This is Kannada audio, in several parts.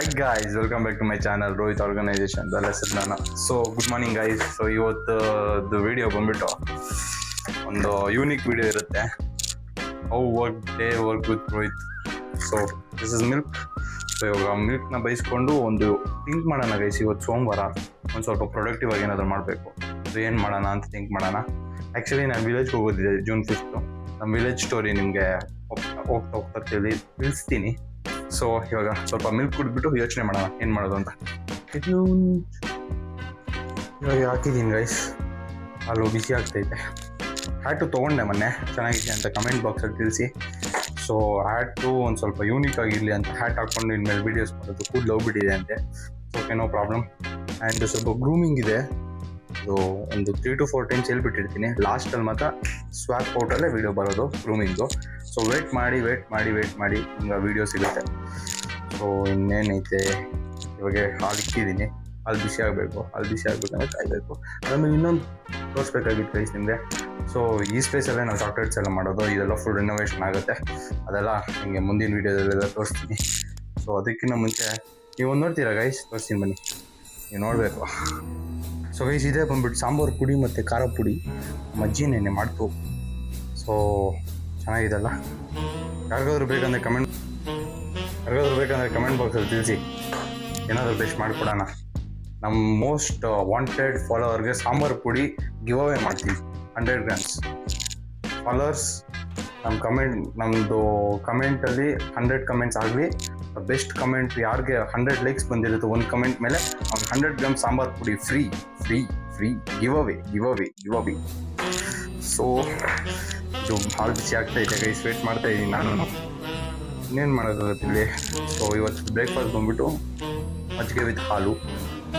Hi guys, welcome back to my channel Rohit Organization. ನಾನು so good morning guys. So ಇವತ್ತು ವಿಡಿಯೋ ಬಂದ್ಬಿಟ್ಟು ಒಂದು ಯೂನಿಕ್ ವಿಡಿಯೋ ಇರುತ್ತೆ. How work with Rohit. So this is milk. So ಇವಾಗ ಮಿಲ್ಕ್ನ ಬೈಸ್ಕೊಂಡು ಒಂದು ಥಿಂಕ್ ಮಾಡೋಣ ಗೈಸ್. ಇವತ್ತು ಸೋಮವಾರ ಒಂದು ಸ್ವಲ್ಪ ಪ್ರೊಡಕ್ಟಿವ್ ಆಗಿ ಏನಾದರೂ ಮಾಡಬೇಕು. ಸೊ ಏನು ಮಾಡೋಣ ಅಂತ ಥಿಂಕ್ ಮಾಡೋಣ. ಆ್ಯಕ್ಚುಲಿ ನಾನು ವಿಲೇಜ್ಗೆ ಹೋಗೋದಿದೆ June 5th. ನಮ್ಮ ವಿಲೇಜ್ ಸ್ಟೋರಿ ನಿಮಗೆ ಹೋಗ್ತಾ ತಿಳಿಸ್ತೀನಿ. ಸೊ ಇವಾಗ ಸ್ವಲ್ಪ ಮಿಲ್ಕ್ ಕುಡಿದ್ಬಿಟ್ಟು ಯೋಚನೆ ಮಾಡೋಣ ಏನು ಮಾಡೋದು ಅಂತ. ಇವಾಗ ಹಾಕಿದ್ದೀನಿ ಗೈಸ್, ಹಾಲು ಬಿಸಿ ಆಗ್ತೈತೆ. ಹ್ಯಾಟು ತೊಗೊಂಡೆ ಮೊನ್ನೆ, ಚೆನ್ನಾಗಿದೆ ಅಂತ ಕಮೆಂಟ್ ಬಾಕ್ಸಲ್ಲಿ ತಿಳಿಸಿ. ಸೊ ಹ್ಯಾಟು ಒಂದು ಸ್ವಲ್ಪ ಯೂನಿಕ್ ಆಗಿರಲಿ ಅಂತ ಹ್ಯಾಟ್ ಹಾಕ್ಕೊಂಡು ಇನ್ಮೇಲೆ ವೀಡಿಯೋಸ್ ಮಾಡೋದು. ಕೂದಲು ಹೋಗ್ಬಿಟ್ಟಿದೆ ಅಂತೆ. Okay, no problem. ಆ್ಯಂಡ್ ಸ್ವಲ್ಪ ಗ್ರೂಮಿಂಗ್ ಇದೆ. ಅದು ಒಂದು 3 to 4 ಟೈಮ್ಸ್ ಹೇಳ್ಬಿಟ್ಟಿರ್ತೀನಿ. ಲಾಸ್ಟಲ್ಲಿ ಮಾತ್ರ ಸ್ವಾಪ್ ಔಟಲ್ಲೇ ವೀಡಿಯೋ ಬರೋದು ಗ್ರೂಮಿಂಗು. ಸೊ ವೇಟ್ ಮಾಡಿ ನಿಮ್ಗೆ ವೀಡಿಯೋ ಸಿಗುತ್ತೆ. ಸೊ ಇನ್ನೇನೈತೆ, ಇವಾಗ ಹಾಲು ಇಕ್ಕಿದ್ದೀನಿ. ಹಾಲು ಬಿಸಿ ಆಗಬೇಕಂದ್ರೆ ಕಾಯಬೇಕು. ಆಮೇಲೆ ಇನ್ನೊಂದು ತೋರಿಸ್ಬೇಕಾಗಿತ್ತು ಗೈಸ್ ನಿಮಗೆ. ಸೊ ಈ ಸ್ಪೇಸಲ್ಲೇ ನಾವು ಚಾಕ್ಲೇಟ್ಸ್ ಎಲ್ಲ ಮಾಡೋದು. ಇದೆಲ್ಲ ಫುಲ್ ರಿನೋವೇಷನ್ ಆಗುತ್ತೆ. ಅದೆಲ್ಲ ನಿಮಗೆ ಮುಂದಿನ ವೀಡಿಯೋದಲ್ಲೆಲ್ಲ ತೋರಿಸ್ತೀನಿ. ಸೊ ಅದಕ್ಕಿಂತ ಮುಂಚೆ ನೀವು ನೋಡ್ತೀರಾ ಗೈಸ್, ತೋರಿಸ್ತೀನಿ ಬನ್ನಿ, ನೀವು ನೋಡಬೇಕು. ಸೊ ಗೈಸ್, ಇದೇ ಬಂದ್ಬಿಟ್ಟು ಸಾಂಬಾರು ಪುಡಿ ಮತ್ತು ಖಾರ ಪುಡಿ ಮಜ್ಜಿ ನೆನೆ ಮಾಡ್ತು. ಸೊ ಚೆನ್ನಾಗಿದೆಲ್ಲ. ಯಾರಿಗಾದ್ರೂ ಬೇಕಂದರೆ ಕಮೆಂಟ್ ಬಾಕ್ಸಲ್ಲಿ ತಿಳಿಸಿ, ಏನಾದರೂ ಬೆಸ್ಟ್ ಮಾಡಿಕೊಡೋಣ. ನಮ್ಮ ಮೋಸ್ಟ್ ವಾಂಟೆಡ್ ಫಾಲೋವರ್ಗೆ ಸಾಂಬಾರು ಪುಡಿ ಗಿವ್ ಅವೇ ಮಾಡ್ತೀವಿ. 100 grams ಫಾಲೋವರ್ಸ್ ನಮ್ಮದು ಕಮೆಂಟಲ್ಲಿ 100 ಕಮೆಂಟ್ಸ್ ಆಗಲಿ. ಬೆಸ್ಟ್ ಕಮೆಂಟ್ ಯಾರಿಗೆ 100 ಲೈಕ್ಸ್ ಬಂದಿರುತ್ತೆ ಒಂದು ಕಮೆಂಟ್ ಮೇಲೆ, ಅವ್ನು 100 grams ಸಾಂಬಾರು ಪುಡಿ ಫ್ರೀ ಗಿವ್ ಅವೇ. ಸೊ ಇದು ಹಾಲು ಬಿಸಿ ಆಗ್ತಾಯಿದೆ ಗೈಸ್, ವೇಟ್ ಮಾಡ್ತಾಯಿದ್ದೀನಿ ನಾನು. ಇನ್ನೇನು ಮಾಡೋದಾಗುತ್ತೆ ಇಲ್ಲಿ. ಸೊ ಇವತ್ತು ಬ್ರೇಕ್ಫಾಸ್ಟ್ ಬಂದ್ಬಿಟ್ಟು ಮಜ್ಜಿಗೆ ವಿತ್ ಹಾಲು.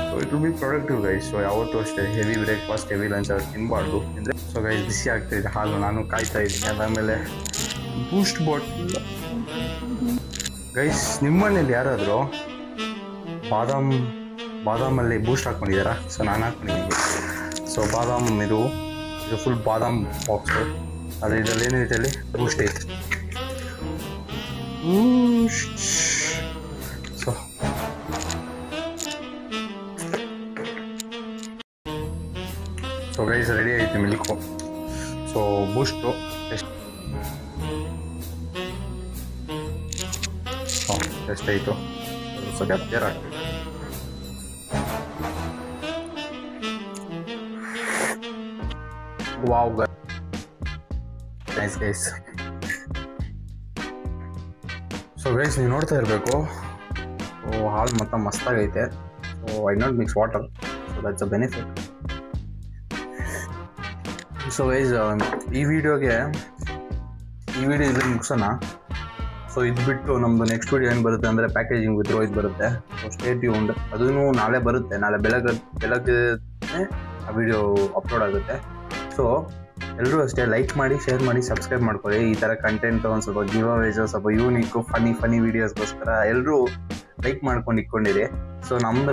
So it will be productive guys. So ಯಾವತ್ತೂ ಅಷ್ಟೇ ಹೆವಿ ಬ್ರೇಕ್ಫಾಸ್ಟ್, ಹೆವಿ ಲಂಚ್ ಅವ್ರು ತಿನ್ನಬಾರ್ದು ಅಂದರೆ. ಸೊ ಗೈಸ್, ಬಿಸಿ ಆಗ್ತಾಯಿದೆ ಹಾಲು, ನಾನು ಕಾಯ್ತಾ ಇದ್ದೀನಿ. ಅದಾದಮೇಲೆ ಬೂಸ್ಟ್ ಬಾಟಲ್. ಗೈಸ್, ನಿಮ್ಮ ಮನೇಲಿ ಯಾರಾದರೂ ಬಾದಾಮಲ್ಲಿ ಬೂಸ್ಟ್ ಹಾಕ್ಕೊಂಡಿದ್ದಾರಾ? ಸೊ ನಾನು ಹಾಕ್ಕೊಂಡಿದ್ದೀನಿ. ಸೊ ಬಾದಾಮ್ ಇದು ಫುಲ್ ಬಾದಾಮ್ ಬಾಕ್ಸು. ಅದು ಇದರಲ್ಲಿ ಏನಿದೆ ಅಲ್ಲಿ ಬೂಸ್ಟ್ ಐತೆ. ಸೊ ಗೈಸ್, ರೆಡಿ ಐತೆ ಮಿಲ್ಕು. ಸೊ ಬೂಸ್ಟು ಎಷ್ಟಾಯಿತು? ಸ್ವಲ್ಪ ಕೇರ್ ಆಗ್ತದೆ. Wow guys. ಸೊ ಗೈಸ್, ನೀವು ನೋಡ್ತಾ ಇರಬೇಕು. ಸೊ ಹಾಲು ಮತ್ತು ಮಸ್ತಾಗೈತೆ. So I not mix water. So that's a benefit. So guys, ಈ ವಿಡಿಯೋ ಇದನ್ನು ಮುಗಿಸೋಣ. ಸೊ ಇದು ಬಿಟ್ಟು ನಮ್ಮದು ನೆಕ್ಸ್ಟ್ ವೀಡಿಯೋ ಏನು ಬರುತ್ತೆ ಅಂದರೆ ಪ್ಯಾಕೇಜಿಂಗ್ ವಿತ್ ರೋಹಿತ್ ಬರುತ್ತೆ. So stay tuned. ಅದೂ ನಾಳೆ ಬರುತ್ತೆ. ನಾಳೆ ಬೆಳಗ್ಗೆ ಆ ವಿಡಿಯೋ ಅಪ್ಲೋಡ್ ಆಗುತ್ತೆ. ಸೊ ಎಲ್ಲರೂ ಅಷ್ಟೇ ಲೈಕ್ ಮಾಡಿ, ಶೇರ್ ಮಾಡಿ, ಸಬ್ಸ್ಕ್ರೈಬ್ ಮಾಡ್ಕೊಳ್ಳಿ. ಈ ಥರ ಕಂಟೆಂಟ್ ಒಂದು ಸ್ವಲ್ಪ ಗಿವ್ ಅವೇಜು, ಸ್ವಲ್ಪ ಯೂನಿಕ್ಕು ಫನಿ ವೀಡಿಯೋಸ್ಗೋಸ್ಕರ ಎಲ್ಲರೂ ಲೈಕ್ ಮಾಡ್ಕೊಂಡು ಇಟ್ಕೊಂಡಿರಿ. ಸೊ ನಮ್ಮದು